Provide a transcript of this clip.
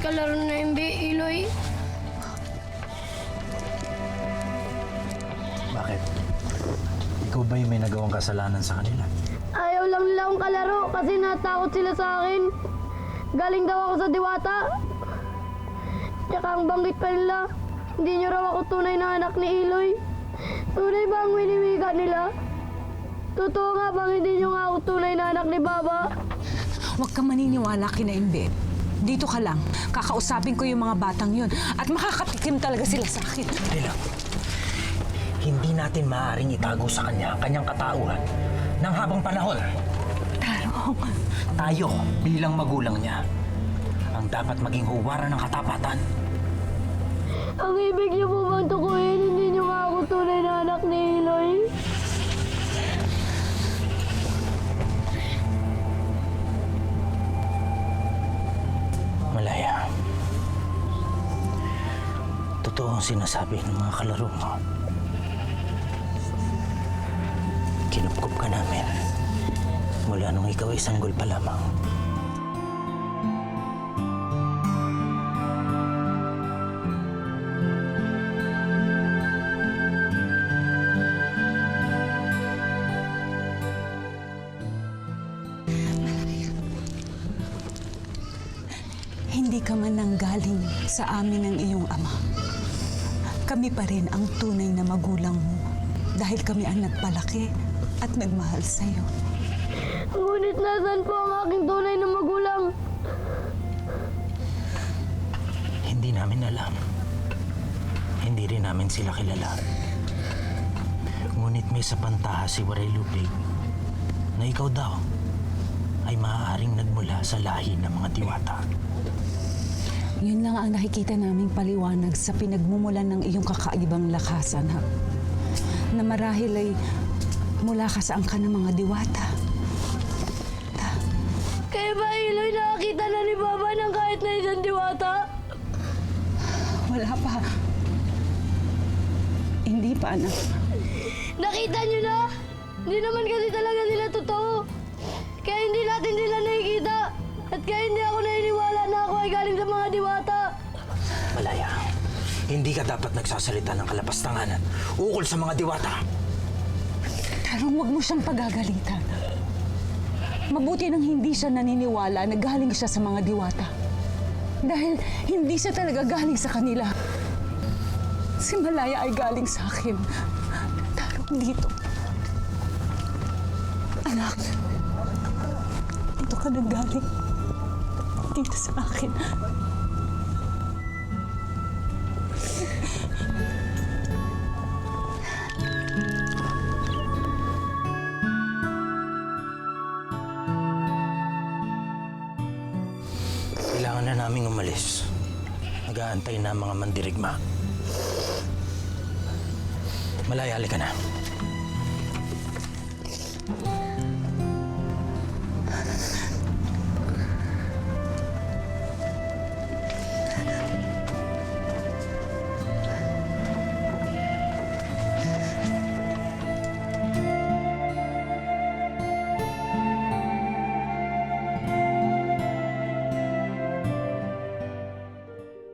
kalaro na MB, Iloy. Bakit? Ikaw ba yung may nagawang kasalanan sa kanila? Ayaw lang nila akong kalaro kasi natakot sila sa akin. Galing daw ako sa Diwata. Tsaka ang banggit pa nila, hindi niyo raw ako tunay na anak ni Iloy. Tunay ba ang winiwika nila? Totoo nga bang hindi niyo nga ako tunay na anak ni Baba? Huwag kang maniniwala kina Imbe. Dito ka lang. Kakausapin ko yung mga batang yun. At makakatikim talaga sila sa akin. Hindi lang. Hindi natin maaaring itago sa kanya ang kanyang katauhan ng habang panahon. Tarong. Tayo, bilang magulang niya, ang dapat maging huwaran ng katapatan. Ang ibig niyo po bang tukuyin, hindi niyo nga ako tunay na anak ni Iloy? Malaya. Totoo ang sinasabi ng mga kalaro mo. Kinupkup ka namin mula nung ikaw ay sanggol pa lamang. Hindi ka man nanggaling sa amin ng iyong ama. Kami pa rin ang tunay na magulang mo dahil kami ang nagpalaki at nagmahal sa'yo. Ngunit nasan po ang aking tunay na magulang? Hindi namin alam. Hindi rin namin sila kilala. Ngunit may sapantaha si Waray Lupig na ikaw daw ay maaaring nagmula sa lahi ng mga Diwata. Yun lang ang nakikita naming paliwanag sa pinagmumulan ng iyong kakaibang lakasan, ha? Na marahil ay mula ka sa angkan ng mga Diwata. Kaya ba Iloy nakakita na ni Baba ng kahit na isang Diwata? Wala pa. Hindi pa, anak. Nakita niyo na? Hindi naman kasi talaga sila totoo. Kaya hindi natin sila nakikita. At kaya hindi ako naniniwala na ako ay galing sa mga Diwata. Malaya, hindi ka dapat nagsasalita ng kalapastanganan ukol sa mga Diwata. Tarong, huwag mo siyang pagagalitan. Mabuti nang hindi siya naniniwala na galing siya sa mga Diwata. Dahil hindi siya talaga galing sa kanila. Si Malaya ay galing sa akin. Tarong, dito. Anak, dito ka nang galing. Dito sa akin. Kailangan na naming umalis. Nag-aantay na ang mga mandirigma. Malaya, halika na.